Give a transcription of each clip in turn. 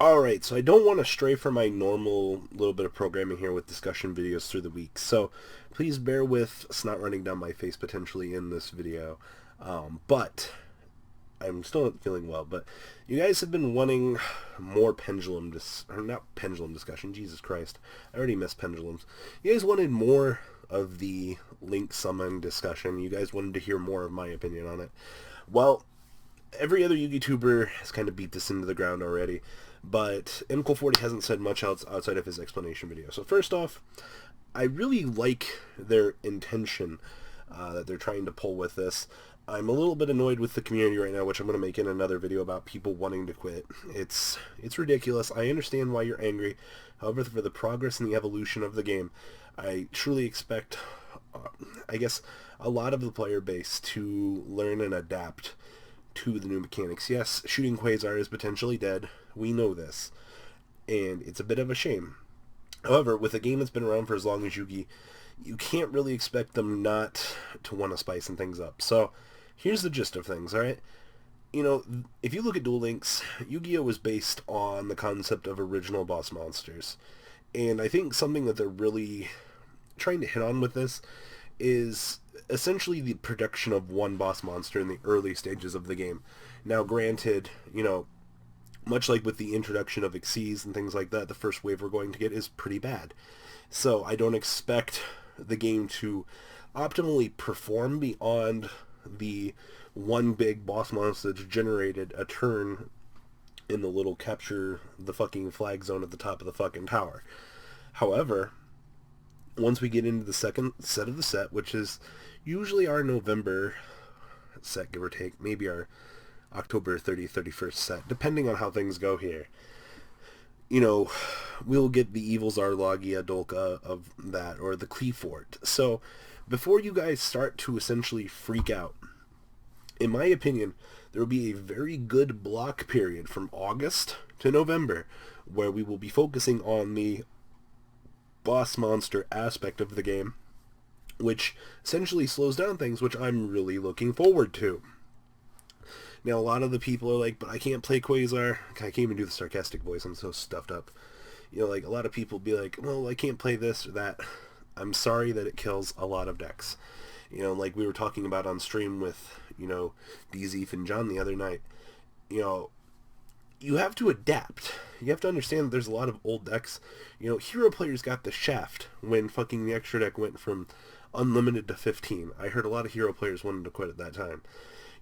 Alright, so I don't want to stray from my normal little bit of programming here with discussion videos through the week, so please bear with snot running down my face potentially in this video. But I'm still not feeling well, but you guys have been wanting more not pendulum discussion, Jesus Christ. I already missed pendulums. You guys wanted more of the Link Summon discussion. You guys wanted to hear more of my opinion on it. Well, every other YouTuber has kind of beat this into the ground already, but MCole40 hasn't said much else outside of his explanation video. So first off, I really like their intention that they're trying to pull with this. I'm a little bit annoyed with the community right now, which I'm going to make in another video about people wanting to quit. It's ridiculous. I understand why you're angry. However, for the progress and the evolution of the game, I truly expect, I guess, a lot of the player base to learn and adapt to the new mechanics. Yes, shooting Quasar is potentially dead. We know this. And it's a bit of a shame. However, with a game that's been around for as long as Yugi, you can't really expect them not to want to spice things up. So, here's the gist of things, alright? You know, if you look at Duel Links, Yu-Gi-Oh! Was based on the concept of original boss monsters. And I think something that they're really trying to hit on with this is essentially the production of one boss monster in the early stages of the game. Now, granted, you know, much like with the introduction of Xyz and things like that, the first wave we're going to get is pretty bad. So I don't expect the game to optimally perform beyond the one big boss monster that's generated a turn in the little capture the fucking flag zone at the top of the fucking tower. However, once we get into the second set of the set, which is usually our November set, give or take, maybe our October 30th, 31st set, depending on how things go here, you know, we'll get the Evil Zarlogia Dolka of that, or the Cleefort. So, before you guys start to essentially freak out, in my opinion, there will be a very good block period from August to November where we will be focusing on the boss monster aspect of the game, which essentially slows down things, which I'm really looking forward to. Now, a lot of the people are like, but I can't play Quasar. I can't even do the sarcastic voice. I'm so stuffed up. You know, like, a lot of people be like, well, I can't play this or that. I'm sorry that it kills a lot of decks. You know, like we were talking about on stream with, you know, DZeef and John the other night. You know, you have to adapt. You have to understand that there's a lot of old decks. You know, hero players got the shaft when fucking the extra deck went from unlimited to 15. I heard a lot of hero players wanted to quit at that time.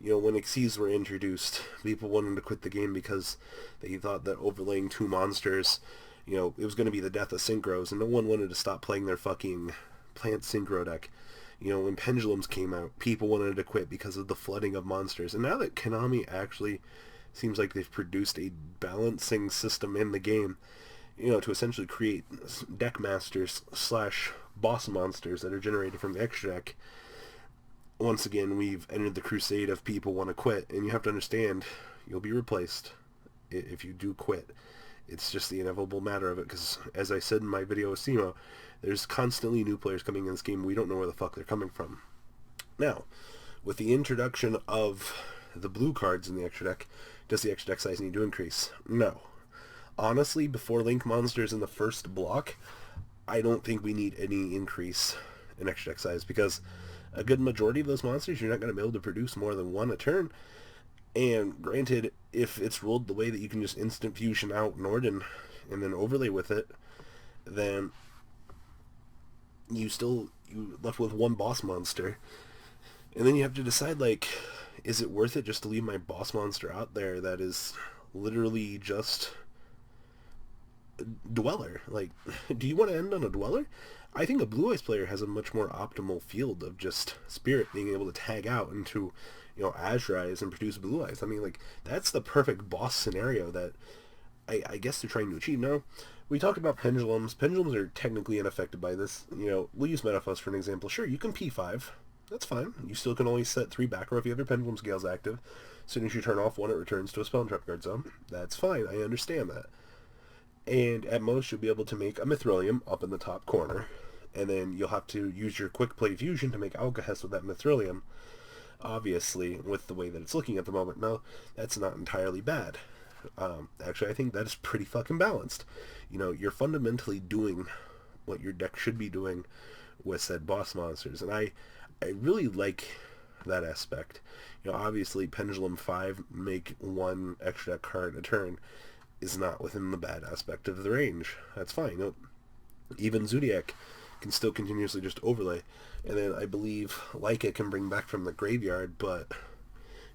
You know, when Xyz were introduced, people wanted to quit the game because they thought that overlaying two monsters, you know, it was going to be the death of synchros, and no one wanted to stop playing their fucking plant synchro deck. You know, when pendulums came out, people wanted to quit because of the flooding of monsters. And now that Konami actually seems like they've produced a balancing system in the game, you know, to essentially create deck masters slash boss monsters that are generated from the extra deck, once again, we've entered the crusade of people want to quit. And you have to understand, you'll be replaced if you do quit. It's just the inevitable matter of it, because as I said in my video with Simo, there's constantly new players coming in this game. We don't know where the fuck they're coming from. Now, with the introduction of the blue cards in the extra deck, does the extra deck size need to increase? No. Honestly, before Link monsters in the first block, I don't think we need any increase in extra deck size, because a good majority of those monsters, you're not going to be able to produce more than one a turn. And granted, if it's ruled the way that you can just instant fusion out Norden and then overlay with it, then you left with one boss monster. And then you have to decide, like, is it worth it just to leave my boss monster out there that is literally just a Dweller? Like, do you want to end on a Dweller? I think a Blue Eyes player has a much more optimal field of just Spirit being able to tag out into, you know, Azure Eyes and produce Blue Eyes. I mean, like, that's the perfect boss scenario that I guess they're trying to achieve. Now, we talked about pendulums. Pendulums are technically unaffected by this. You know, we'll use Metaphos for an example. Sure, you can P5. That's fine. You still can only set 3 back row if you have your Pendulum Scales active. As soon as you turn off one, it returns to a Spell and Trap Guard zone. That's fine. I understand that. And at most, you'll be able to make a Mithrilium up in the top corner. And then you'll have to use your Quick Play Fusion to make Alcahest with that Mithrilium. Obviously, with the way that it's looking at the moment. Now, that's not entirely bad. Actually, I think that is pretty fucking balanced. You're fundamentally doing what your deck should be doing with said boss monsters, and I really like that aspect. Obviously, Pendulum 5, make one extra deck card a turn, is not within the bad aspect of the range. That's fine. Even Zodiac can still continuously just overlay. And then I believe Leica can bring back from the graveyard, but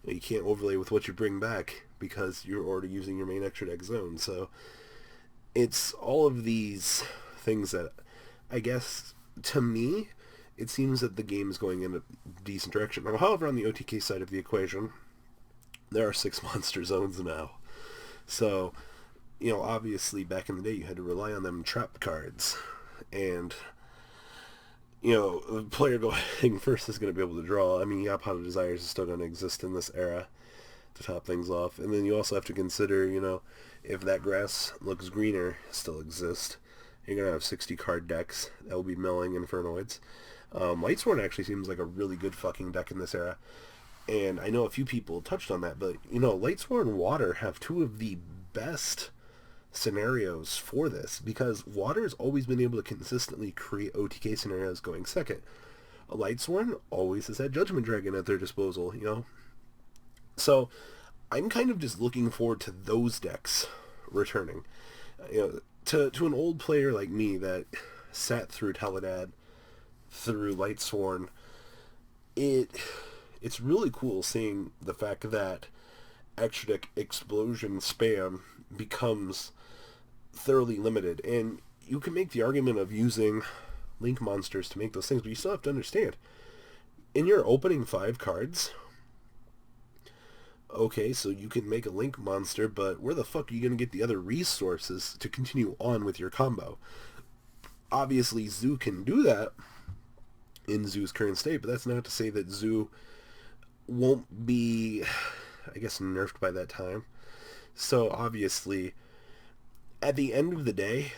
you can't overlay with what you bring back because you're already using your main extra deck zone. So it's all of these things that, I guess, to me, it seems that the game is going in a decent direction. Now, however, on the OTK side of the equation, there are 6 monster zones now. So, obviously back in the day you had to rely on them trap cards. And, the player going first is going to be able to draw. I mean, Pot of Desires is still going to exist in this era to top things off. And then you also have to consider, if that grass looks greener still exists, you're going to have 60 card decks that will be milling Infernoids. Lightsworn actually seems like a really good fucking deck in this era. And I know a few people touched on that, but, Lightsworn and Water have two of the best scenarios for this, because Water has always been able to consistently create OTK scenarios going second. A Lightsworn always has had Judgment Dragon at their disposal, So I'm kind of just looking forward to those decks returning. To an old player like me that sat through Teledad, through Lightsworn, it's really cool seeing the fact that extra deck explosion spam becomes thoroughly limited. And you can make the argument of using link monsters to make those things, but you still have to understand, in your opening 5 cards, okay, so you can make a link monster, but where the fuck are you going to get the other resources to continue on with your combo? Obviously, Zoo can do that in Zoo's current state, but that's not to say that Zoo won't be, I guess, nerfed by that time. So, obviously, at the end of the day,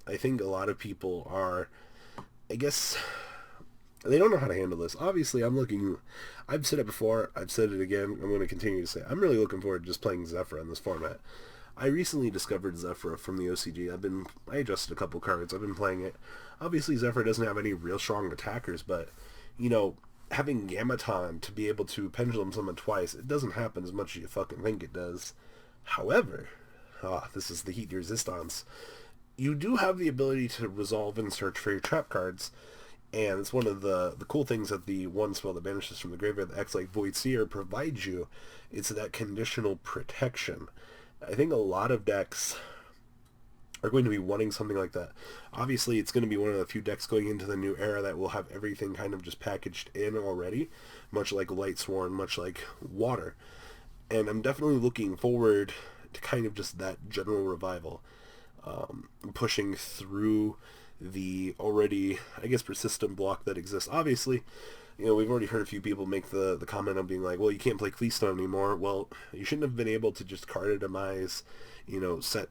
I think a lot of people are, I guess, they don't know how to handle this. Obviously, I've said it before, I've said it again, I'm going to continue to say it. I'm really looking forward to just playing Zephyr in this format. I recently discovered Zephyr from the OCG. I adjusted a couple cards, I've been playing it. Obviously, Zephyr doesn't have any real strong attackers, but, having Gamaton to be able to pendulum summon twice, it doesn't happen as much as you fucking think it does. However, this is the heat resistance. You do have the ability to resolve and search for your trap cards, and it's one of the cool things that the one spell that banishes from the graveyard that acts like Void Seer provides you. It's that conditional protection. I think a lot of decks are going to be wanting something like that. Obviously, it's going to be one of the few decks going into the new era that will have everything kind of just packaged in already, much like Lightsworn, much like Water. And I'm definitely looking forward to kind of just that general revival, pushing through the already, I guess, persistent block that exists. Obviously, we've already heard a few people make the comment of being like, well, you can't play Keystone anymore. Well, you shouldn't have been able to just card itemize, set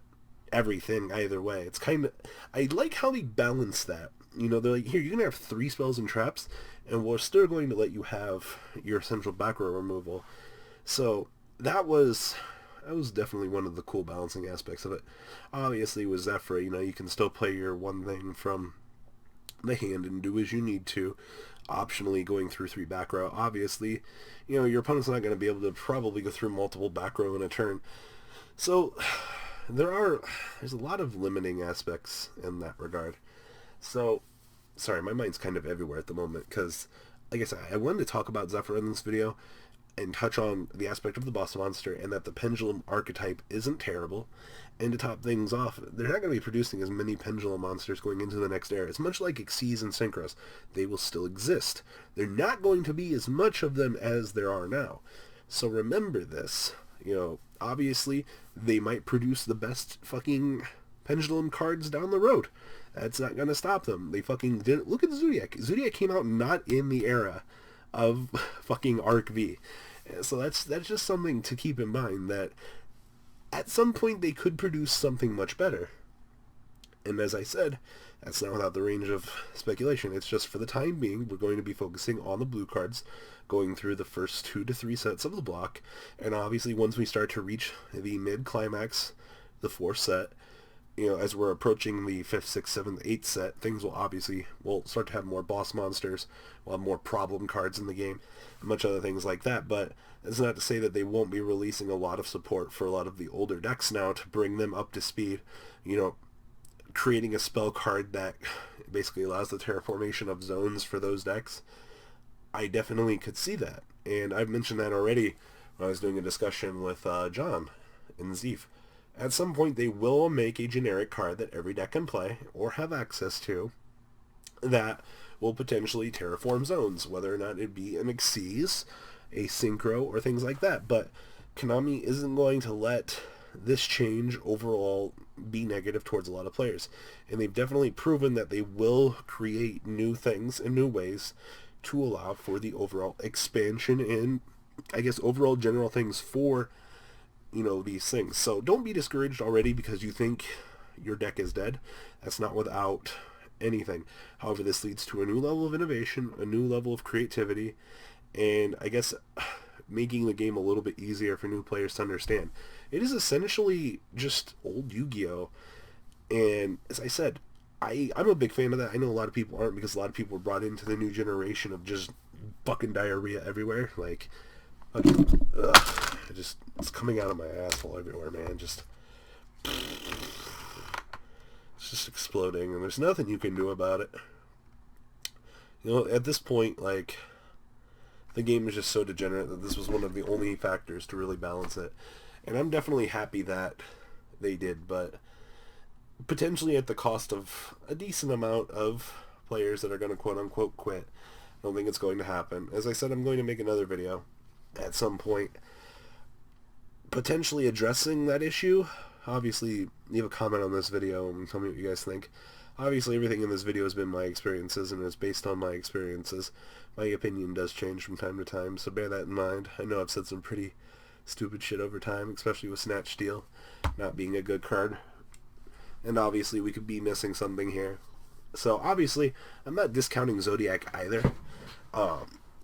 everything either way. It's kind of, I like how they balance that. They're like, here, you're going to have 3 spells and traps, and we're still going to let you have your essential back row removal. So that was definitely one of the cool balancing aspects of it. Obviously, with Zephyr, you can still play your one thing from the hand and do as you need to, optionally going through 3 back row. Obviously, your opponent's not going to be able to probably go through multiple back row in a turn. So there's a lot of limiting aspects in that regard. So, sorry, my mind's kind of everywhere at the moment, because, like I said, I wanted to talk about Zephyr in this video, and touch on the aspect of the boss monster, and that the pendulum archetype isn't terrible. And to top things off, they're not going to be producing as many pendulum monsters going into the next era. It's much like Xyz and Synchros. They will still exist. They're not going to be as much of them as there are now. So remember this. Obviously, they might produce the best fucking pendulum cards down the road. That's not going to stop them. They fucking didn't. Look at Zodiac. Zodiac came out not in the era of fucking Arc V. So that's just something to keep in mind, that at some point they could produce something much better. And as I said, That's not without the range of speculation. It's just for the time being, we're going to be focusing on the blue cards, going through the first 2 to 3 sets of the block, and obviously once we start to reach the mid-climax, the 4th set, as we're approaching the 5th, 6th, 7th, 8th set, things will start to have more boss monsters, we'll have more problem cards in the game, and much other things like that, but that's not to say that they won't be releasing a lot of support for a lot of the older decks now to bring them up to speed, creating a spell card that basically allows the terraformation of zones for those decks. I definitely could see that, and I've mentioned that already when I was doing a discussion with John in Zeef. At some point, they will make a generic card that every deck can play or have access to that will potentially terraform zones, whether or not it be an Xyz, a Synchro, or things like that. But Konami isn't going to let this change overall be negative towards a lot of players. And they've definitely proven that they will create new things in new ways to allow for the overall expansion and, I guess, overall general things for these things. So don't be discouraged already because you think your deck is dead. That's not without anything. However, this leads to a new level of innovation, a new level of creativity, and I guess making the game a little bit easier for new players to understand. It is essentially just old Yu-Gi-Oh! And as I said, I'm a big fan of that. I know a lot of people aren't because a lot of people were brought into the new generation of just fucking diarrhea everywhere. Like, it's coming out of my asshole everywhere, man. It's just exploding, and there's nothing you can do about it. At this point, like, the game is just so degenerate that this was one of the only factors to really balance it. And I'm definitely happy that they did, but potentially at the cost of a decent amount of players that are going to quote-unquote quit. I don't think it's going to happen. As I said, I'm going to make another video at some point potentially addressing that issue. Obviously, leave a comment on this video and tell me what you guys think. Obviously, everything in this video has been my experiences and is based on my experiences. My opinion does change from time to time, so bear that in mind. I know I've said some pretty stupid shit over time, especially with Snatch Steal not being a good card. And obviously, we could be missing something here. So, obviously, I'm not discounting Zodiac either.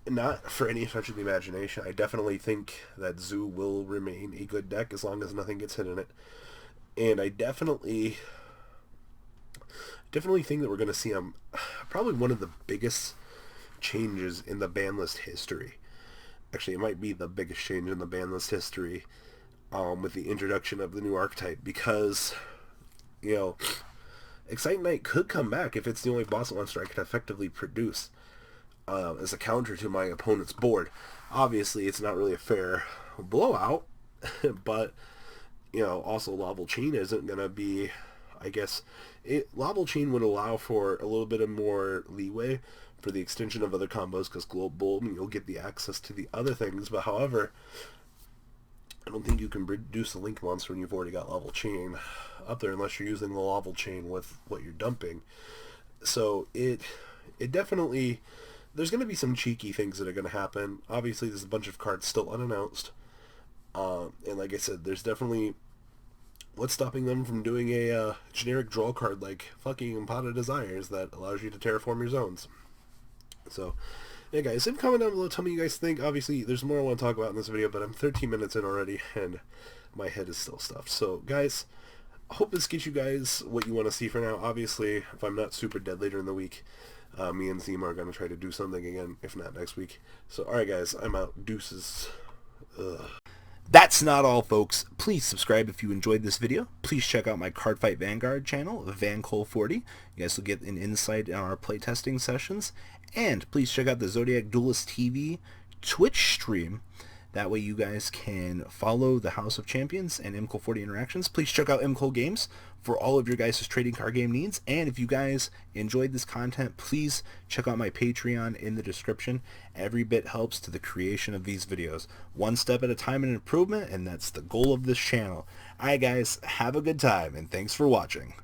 Not for any stretch of the imagination. I definitely think that Zoo will remain a good deck as long as nothing gets hit in it. And I definitely think that we're going to see probably one of the biggest changes in the ban list history. Actually, it might be the biggest change in the ban list history with the introduction of the new archetype, because, Excite Knight could come back if it's the only boss monster I can effectively produce as a counter to my opponent's board. Obviously, it's not really a fair blowout, but, also Laval Chain isn't going to be, I guess, Laval Chain would allow for a little bit of more leeway for the extension of other combos, because Global, you'll get the access to the other things, but however, I don't think you can produce a Link monster when you've already got Laval Chain up there unless you're using the Laval Chain with what you're dumping. So it definitely, there's going to be some cheeky things that are going to happen. Obviously, there's a bunch of cards still unannounced. And like I said, there's definitely, what's stopping them from doing a generic draw card like fucking Pot of Desires that allows you to terraform your zones. So, yeah guys, leave a comment down below, tell me what you guys think. Obviously, there's more I want to talk about in this video, but I'm 13 minutes in already, and my head is still stuffed. So, guys, I hope this gets you guys what you want to see for now. Obviously, if I'm not super dead later in the week, me and Zima are going to try to do something again, if not next week. So, alright guys, I'm out. Deuces. Ugh. That's not all, folks. Please subscribe if you enjoyed this video. Please check out my Cardfight Vanguard channel, VanCole40. You guys will get an insight on our playtesting sessions. And please check out the Zodiac Duelist TV Twitch stream. That way you guys can follow the House of Champions and MCole40 interactions. Please check out MCole Games for all of your guys' trading card game needs. And if you guys enjoyed this content, please check out my Patreon in the description. Every bit helps to the creation of these videos. One step at a time in improvement, and that's the goal of this channel. Alright guys, have a good time, and thanks for watching.